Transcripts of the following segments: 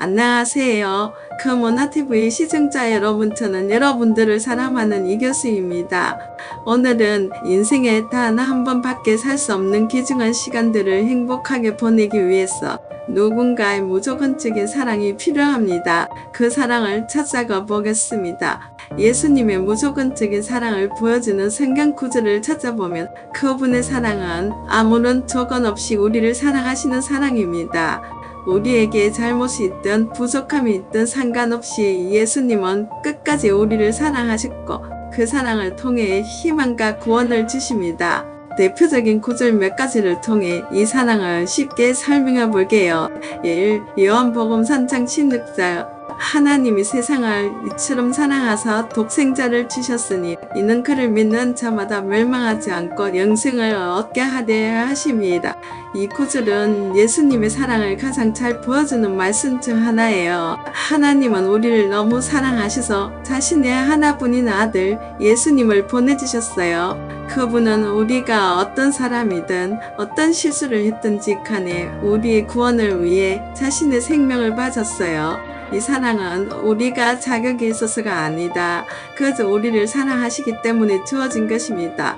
안녕하세요. 그모나TV 시청자 여러분, 저는 여러분들을 사랑하는 이교수입니다. 오늘은 인생에 단 한 번밖에 살 수 없는 귀중한 시간들을 행복하게 보내기 위해서 누군가의 무조건적인 사랑이 필요합니다. 그 사랑을 찾아가 보겠습니다. 예수님의 무조건적인 사랑을 보여주는 성경 구절을 찾아보면 그분의 사랑은 아무런 조건 없이 우리를 사랑하시는 사랑입니다. 우리에게 잘못이 있든 부족함이 있든 상관없이 예수님은 끝까지 우리를 사랑하셨고 그 사랑을 통해 희망과 구원을 주십니다. 대표적인 구절 몇 가지를 통해 이 사랑을 쉽게 설명해 볼게요. 1. 요한복음 3장 16절 하나님이 세상을 이처럼 사랑하사 독생자를 주셨으니 이는 그를 믿는 자마다 멸망하지 않고 영생을 얻게 하려 하심이다. 이 구절은 예수님의 사랑을 가장 잘 보여주는 말씀 중 하나예요. 하나님은 우리를 너무 사랑하셔서 자신의 하나뿐인 아들 예수님을 보내주셨어요. 그분은 우리가 어떤 사람이든 어떤 실수를 했든지 간에 우리의 구원을 위해 자신의 생명을 바쳤어요. 이 사랑은 우리가 자격이 있어서가 아니다. 그저 우리를 사랑하시기 때문에 주어진 것입니다.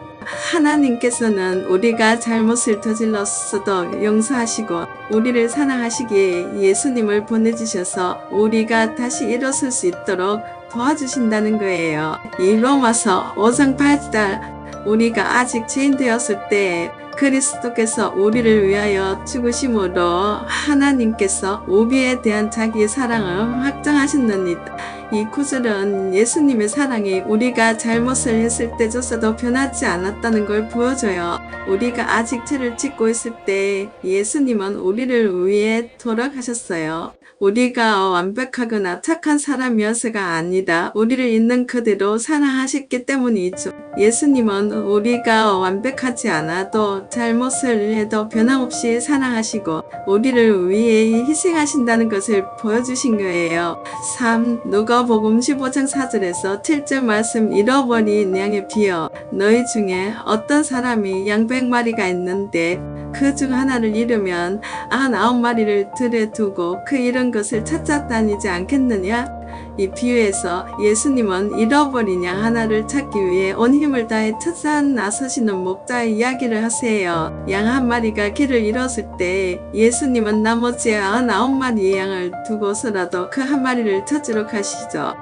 하나님께서는 우리가 잘못을 저질렀어도 용서하시고 우리를 사랑하시기에 예수님을 보내주셔서 우리가 다시 일어설 수 있도록 도와주신다는 거예요. 이 로마서 5장 8절 우리가 아직 죄인 되었을 때 그리스도께서 우리를 위하여 죽으심으로 하나님께서 우리에 대한 자기의 사랑을 확정하셨느니라. 이 구절은 예수님의 사랑이 우리가 잘못을 했을 때조차도 변하지 않았다는 걸 보여줘요. 우리가 아직 죄를 짓고 있을 때 예수님은 우리를 위해 돌아가셨어요. 우리가 완벽하거나 착한 사람이어서가 아니라 우리를 있는 그대로 사랑하셨기 때문이죠. 예수님은 우리가 완벽하지 않아도 잘못을 해도 변함없이 사랑하시고 우리를 위해 희생하신다는 것을 보여주신 거예요. 3. 누가복음 15장 4절에서 7절 말씀 잃어버린 양의 비어 너희 중에 어떤 사람이 양 100마리가 있는데 그 중 하나를 잃으면 99마리를 들에 두고 그 잃은 것을 찾아 다니지 않겠느냐? 이 비유에서 예수님은 잃어버린 양 하나를 찾기 위해 온 힘을 다해 찾아 나서시는 목자의 이야기를 하세요. 양 한 마리가 길을 잃었을 때 예수님은 나머지 99마리의 양을 두고서라도 그 한 마리를 찾으러 가시죠.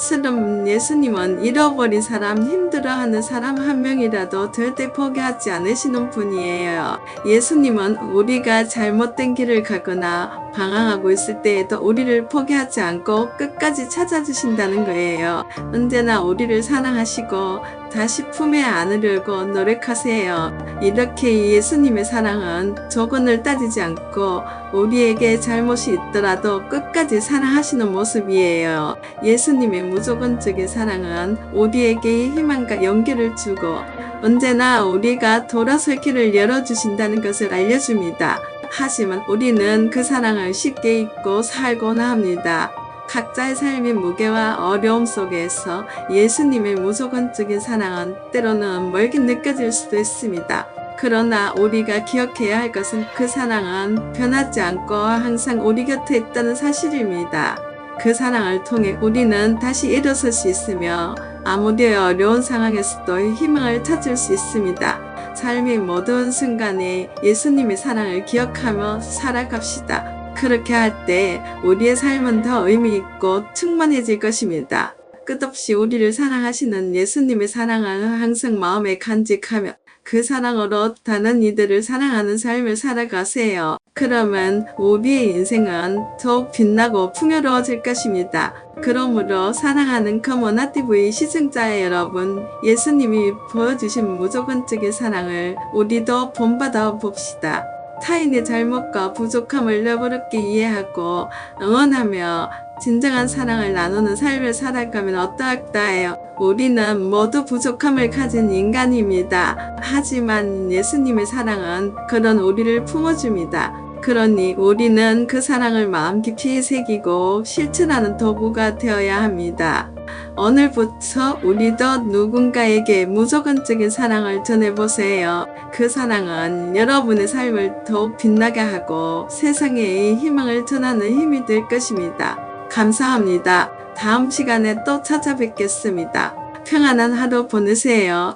처럼 예수님은 잃어버린 사람, 힘들어하는 사람 한 명이라도 절대 포기하지 않으시는 분이에요. 예수님은 우리가 잘못된 길을 가거나 방황하고 있을 때에도 우리를 포기하지 않고 끝까지 찾아주신다는 거예요. 언제나 우리를 사랑하시고 다시 품에 안으려고 노력하세요. 이렇게 예수님의 사랑은 조건을 따지지 않고 우리에게 잘못이 있더라도 끝까지 사랑하시는 모습이에요. 예수님의 무조건적인 사랑은 우리에게 희망과 용기를 주고 언제나 우리가 돌아설 길을 열어주신다는 것을 알려줍니다. 하지만 우리는 그 사랑을 쉽게 잊고 살고나 합니다. 각자의 삶의 무게와 어려움 속에서 예수님의 무조건적인 사랑은 때로는 멀게 느껴질 수도 있습니다. 그러나 우리가 기억해야 할 것은 그 사랑은 변하지 않고 항상 우리 곁에 있다는 사실입니다. 그 사랑을 통해 우리는 다시 일어설 수 있으며 아무리 어려운 상황에서도 희망을 찾을 수 있습니다. 삶의 모든 순간에 예수님의 사랑을 기억하며 살아갑시다. 그렇게 할 때 우리의 삶은 더 의미 있고 충만해질 것입니다. 끝없이 우리를 사랑하시는 예수님의 사랑을 항상 마음에 간직하며 그 사랑으로 다른 이들을 사랑하는 삶을 살아가세요. 그러면 우리의 인생은 더욱 빛나고 풍요로워질 것입니다. 그러므로 사랑하는 그모나TV 시청자 여러분, 예수님이 보여주신 무조건적인 사랑을 우리도 본받아 봅시다. 타인의 잘못과 부족함을 너그럽게 이해하고 응원하며 진정한 사랑을 나누는 삶을 살아가면 어떨까 해요. 우리는 모두 부족함을 가진 인간입니다. 하지만 예수님의 사랑은 그런 우리를 품어줍니다. 그러니 우리는 그 사랑을 마음 깊이 새기고 실천하는 도구가 되어야 합니다. 오늘부터 우리도 누군가에게 무조건적인 사랑을 전해보세요. 그 사랑은 여러분의 삶을 더욱 빛나게 하고 세상에 희망을 전하는 힘이 될 것입니다. 감사합니다. 다음 시간에 또 찾아뵙겠습니다. 평안한 하루 보내세요.